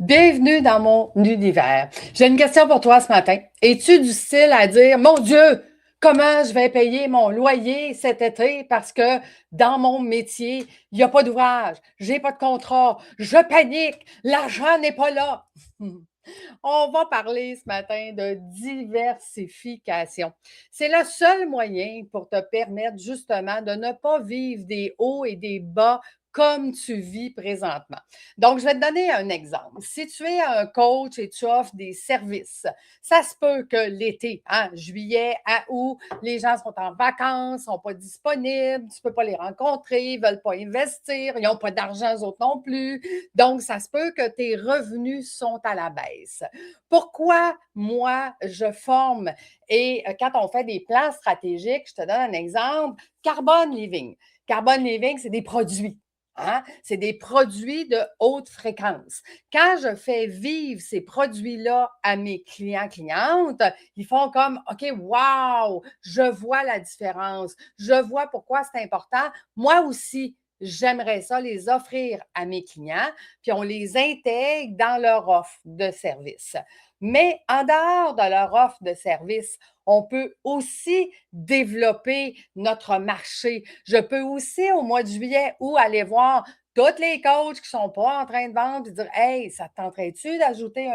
Bienvenue dans mon univers. J'ai une question pour toi ce matin. Es-tu du style à dire, mon Dieu, comment je vais payer mon loyer cet été parce que dans mon métier, il n'y a pas d'ouvrage, j'ai pas de contrat, je panique, l'argent n'est pas là. On va parler ce matin de diversification. C'est le seul moyen pour te permettre justement de ne pas vivre des hauts et des bas comme tu vis présentement. Donc, je vais te donner un exemple. Si tu es un coach et tu offres des services, ça se peut que l'été, juillet à août, les gens sont en vacances, sont pas disponibles, tu peux pas les rencontrer, ils veulent pas investir, ils n'ont pas d'argent, eux autres non plus. Donc, ça se peut que tes revenus sont à la baisse. Pourquoi moi, je forme et quand on fait des plans stratégiques, je te donne un exemple, Carbon Living. Carbon Living, c'est des produits. C'est des produits de haute fréquence. Quand je fais vivre ces produits-là à mes clients, clientes, ils font comme, OK, wow, je vois la différence. Je vois pourquoi c'est important. Moi aussi, j'aimerais ça les offrir à mes clients, puis on les intègre dans leur offre de service. Mais en dehors de leur offre de service, on peut aussi développer notre marché. Je peux aussi, au mois de juillet, aller voir tous les coachs qui ne sont pas en train de vendre et dire, hey, ça te tenterait-tu d'ajouter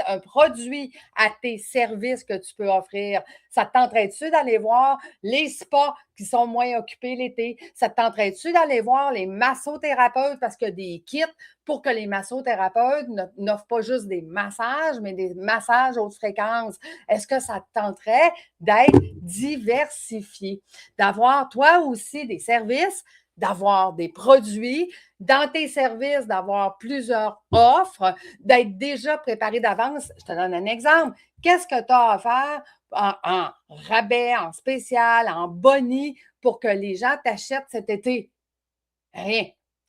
un produit à tes services que tu peux offrir? Ça te tenterait-tu d'aller voir les spas qui sont moins occupés l'été? Ça te tenterait-tu d'aller voir les massothérapeutes parce qu'il y a des kits pour que les massothérapeutes n'offrent pas juste des massages, mais des massages haute fréquence? Est-ce que ça te tenterait d'être diversifié, d'avoir toi aussi des services, d'avoir des produits, dans tes services, d'avoir plusieurs offres, d'être déjà préparé d'avance? Je te donne un exemple. Qu'est-ce que tu as à faire en rabais, en spécial, en boni pour que les gens t'achètent cet été? Rien.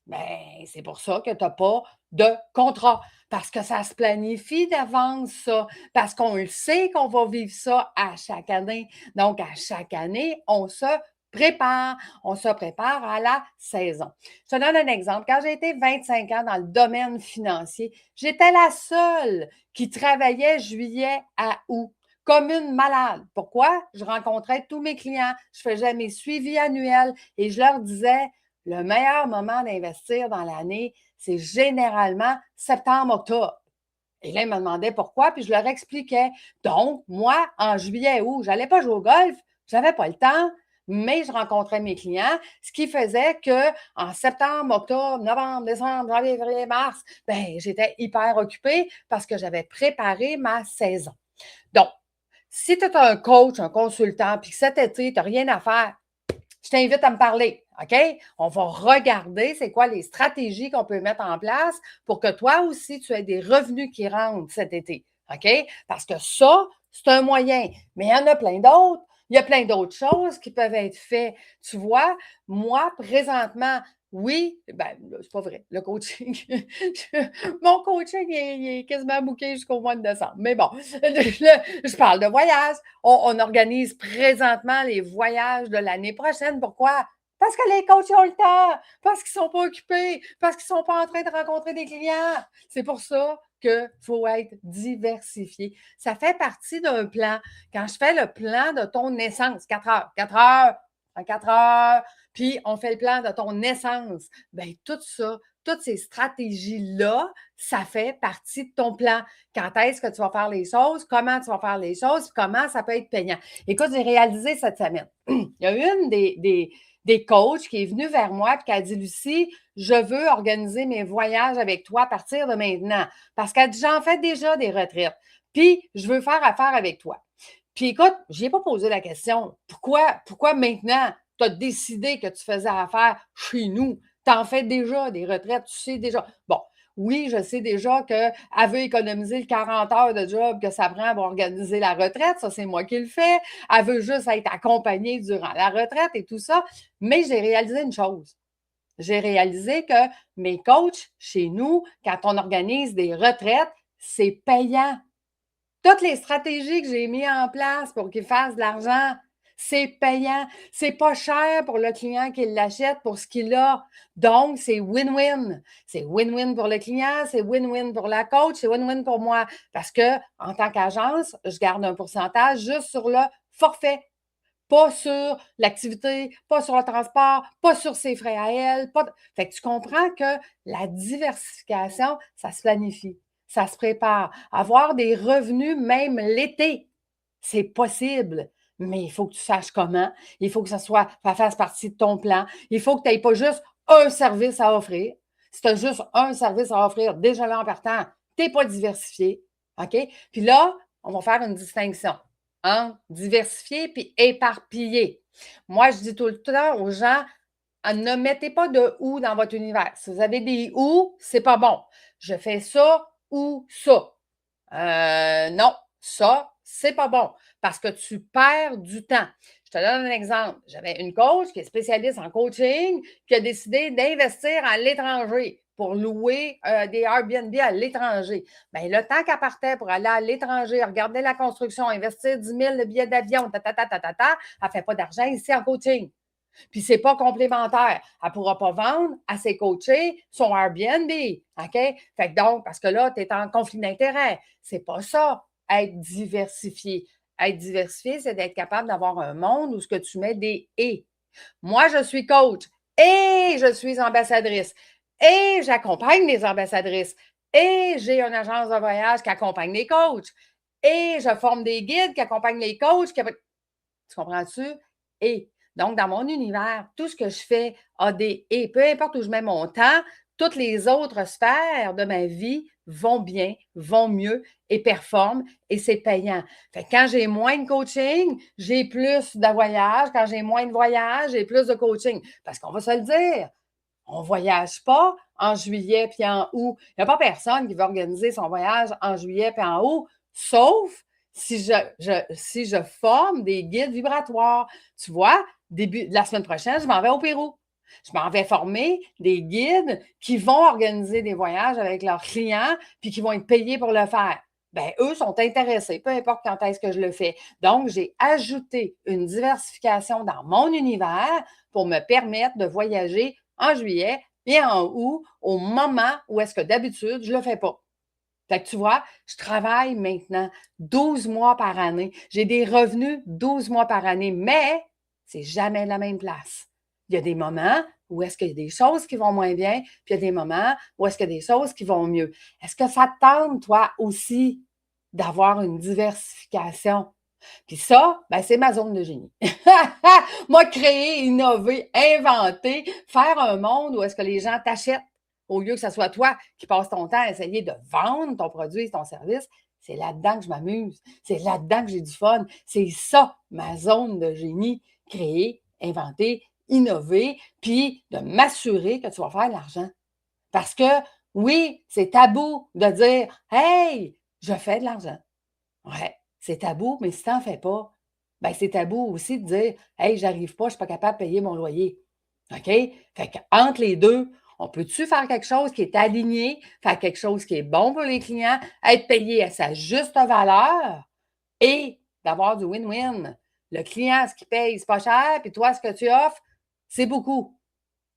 Ben, c'est pour ça que tu n'as pas de contrat. Parce que ça se planifie d'avance, ça. Parce qu'on le sait qu'on va vivre ça à chaque année. Donc, à chaque année, on se prépare. On se prépare à la saison. Je te donne un exemple. Quand j'ai été 25 ans dans le domaine financier, j'étais la seule qui travaillait juillet à août comme une malade. Pourquoi? Je rencontrais tous mes clients, je faisais mes suivis annuels et je leur disais, le meilleur moment d'investir dans l'année, c'est généralement septembre-octobre. Et là, ils me demandaient pourquoi, puis je leur expliquais. Donc, moi, en juillet, août, je n'allais pas jouer au golf, je n'avais pas le temps, mais je rencontrais mes clients, ce qui faisait qu'en septembre, octobre, novembre, décembre, janvier, février, mars, ben, j'étais hyper occupée parce que j'avais préparé ma saison. Donc, si tu es un coach, un consultant, puis que cet été, tu n'as rien à faire, je t'invite à me parler, OK? On va regarder c'est quoi les stratégies qu'on peut mettre en place pour que toi aussi, tu aies des revenus qui rentrent cet été, OK? Parce que ça, c'est un moyen, mais il y en a plein d'autres. Il y a plein d'autres choses qui peuvent être faites. Tu vois, moi, présentement, oui, ben, c'est pas vrai. Le coaching, mon coaching, il est quasiment booké jusqu'au mois de décembre. Mais bon, je parle de voyage. On organise présentement les voyages de l'année prochaine. Pourquoi? Parce que les coachs ont le temps, parce qu'ils ne sont pas occupés, parce qu'ils ne sont pas en train de rencontrer des clients. C'est pour ça qu'il faut être diversifié. Ça fait partie d'un plan. Quand je fais le plan de ton naissance, 4 heures, en 4 heures, puis on fait le plan de ton naissance, bien tout ça, toutes ces stratégies-là, ça fait partie de ton plan. Quand est-ce que tu vas faire les choses, comment tu vas faire les choses, comment ça peut être payant. Écoute, j'ai réalisé cette semaine. Il y a une des coachs qui est venue vers moi et qui a dit, Lucie, je veux organiser mes voyages avec toi à partir de maintenant. Parce qu'elle dit, j'en fais déjà des retraites. Puis, je veux faire affaire avec toi. Puis, écoute, je n'ai pas posé la question. Pourquoi maintenant tu as décidé que tu faisais affaire chez nous? Tu en fais déjà des retraites, tu sais déjà. Bon, oui, je sais déjà qu'elle veut économiser le 40 heures de job que ça prend pour organiser la retraite. Ça, c'est moi qui le fais. Elle veut juste être accompagnée durant la retraite et tout ça. Mais j'ai réalisé une chose. J'ai réalisé que mes coachs chez nous, quand on organise des retraites, c'est payant. Toutes les stratégies que j'ai mises en place pour qu'ils fassent de l'argent, C'est payant. C'est pas cher pour le client qui l'achète pour ce qu'il a. Donc, c'est win-win. C'est win-win pour le client, c'est win-win pour la coach, c'est win-win pour moi. Parce que, en tant qu'agence, je garde un pourcentage juste sur le forfait. Pas sur l'activité, pas sur le transport, pas sur ses frais à elle. Fait que tu comprends que la diversification, ça se planifie, ça se prépare. Avoir des revenus même l'été, c'est possible, mais il faut que tu saches comment. Il faut que ça fasse partie de ton plan. Il faut que tu n'aies pas juste un service à offrir. Si tu as juste un service à offrir, déjà là en partant, tu n'es pas diversifié. OK? Puis là, on va faire une distinction. Diversifier puis éparpiller. Moi, je dis tout le temps aux gens, ne mettez pas de ou dans votre univers. Si vous avez des ou, c'est pas bon. Je fais ça ou ça. Non, ça, c'est pas bon parce que tu perds du temps. Je te donne un exemple. J'avais une coach qui est spécialiste en coaching qui a décidé d'investir à l'étranger pour louer des Airbnb à l'étranger. Bien, le temps qu'elle partait pour aller à l'étranger, regarder la construction, investir 10 000 de billets d'avion, elle ne fait pas d'argent ici en coaching. Puis c'est pas complémentaire. Elle ne pourra pas vendre à ses coachés son Airbnb. OK? Fait que donc, parce que là, tu es en conflit d'intérêt. C'est pas ça, être diversifié. Être diversifié, c'est d'être capable d'avoir un monde où ce que tu mets des et. Moi, je suis coach et je suis ambassadrice et j'accompagne les ambassadrices et j'ai une agence de voyage qui accompagne les coachs et je forme des guides qui accompagnent les coachs. Tu comprends-tu? Et donc, dans mon univers, tout ce que je fais a des et. Peu importe où je mets mon temps, toutes les autres sphères de ma vie vont bien, vont mieux et performent et c'est payant. Fait que quand j'ai moins de coaching, j'ai plus de voyage. Quand j'ai moins de voyage, j'ai plus de coaching. Parce qu'on va se le dire, on ne voyage pas en juillet puis en août. Il n'y a pas personne qui va organiser son voyage en juillet puis en août, sauf si je forme des guides vibratoires. Tu vois, début de la semaine prochaine, je m'en vais au Pérou. Je m'en vais former des guides qui vont organiser des voyages avec leurs clients puis qui vont être payés pour le faire. Bien, eux sont intéressés, peu importe quand est-ce que je le fais. Donc, j'ai ajouté une diversification dans mon univers pour me permettre de voyager en juillet et en août au moment où est-ce que d'habitude, je ne le fais pas. Fait que tu vois, je travaille maintenant 12 mois par année. J'ai des revenus 12 mois par année, mais c'est jamais la même place. Il y a des moments où est-ce qu'il y a des choses qui vont moins bien, puis il y a des moments où est-ce qu'il y a des choses qui vont mieux. Est-ce que ça te tente, toi aussi, d'avoir une diversification? Puis ça, ben, c'est ma zone de génie. Moi, créer, innover, inventer, faire un monde où est-ce que les gens t'achètent au lieu que ce soit toi qui passes ton temps à essayer de vendre ton produit, ton service. C'est là-dedans que je m'amuse. C'est là-dedans que j'ai du fun. C'est ça, ma zone de génie. Créer, inventer, innover, puis de m'assurer que tu vas faire de l'argent. Parce que, oui, c'est tabou de dire « Hey, je fais de l'argent ». Ouais, c'est tabou, mais si tu n'en fais pas, ben c'est tabou aussi de dire Hey, j'arrive pas, je ne suis pas capable de payer mon loyer. OK? Fait qu'entre les deux, on peut-tu faire quelque chose qui est aligné, faire quelque chose qui est bon pour les clients, être payé à sa juste valeur et d'avoir du win-win? Le client, ce qu'il paye, c'est pas cher, puis toi, ce que tu offres, c'est beaucoup.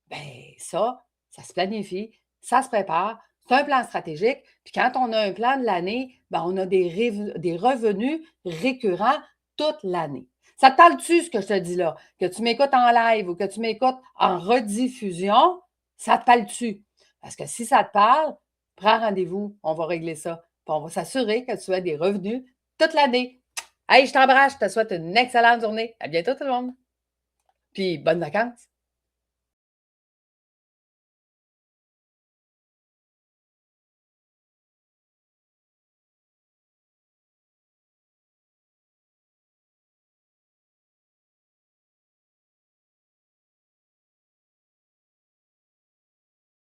Ben ça se planifie, ça se prépare, c'est un plan stratégique. Puis quand on a un plan de l'année, ben on a des revenus récurrents toute l'année. Ça te parle-tu, ce que je te dis là? Que tu m'écoutes en live ou que tu m'écoutes en rediffusion, ça te parle-tu? Parce que si ça te parle, prends rendez-vous, on va régler ça. Puis on va s'assurer que tu as des revenus toute l'année. Hey, je t'embrasse, je te souhaite une excellente journée. À bientôt tout le monde. Puis bonnes vacances.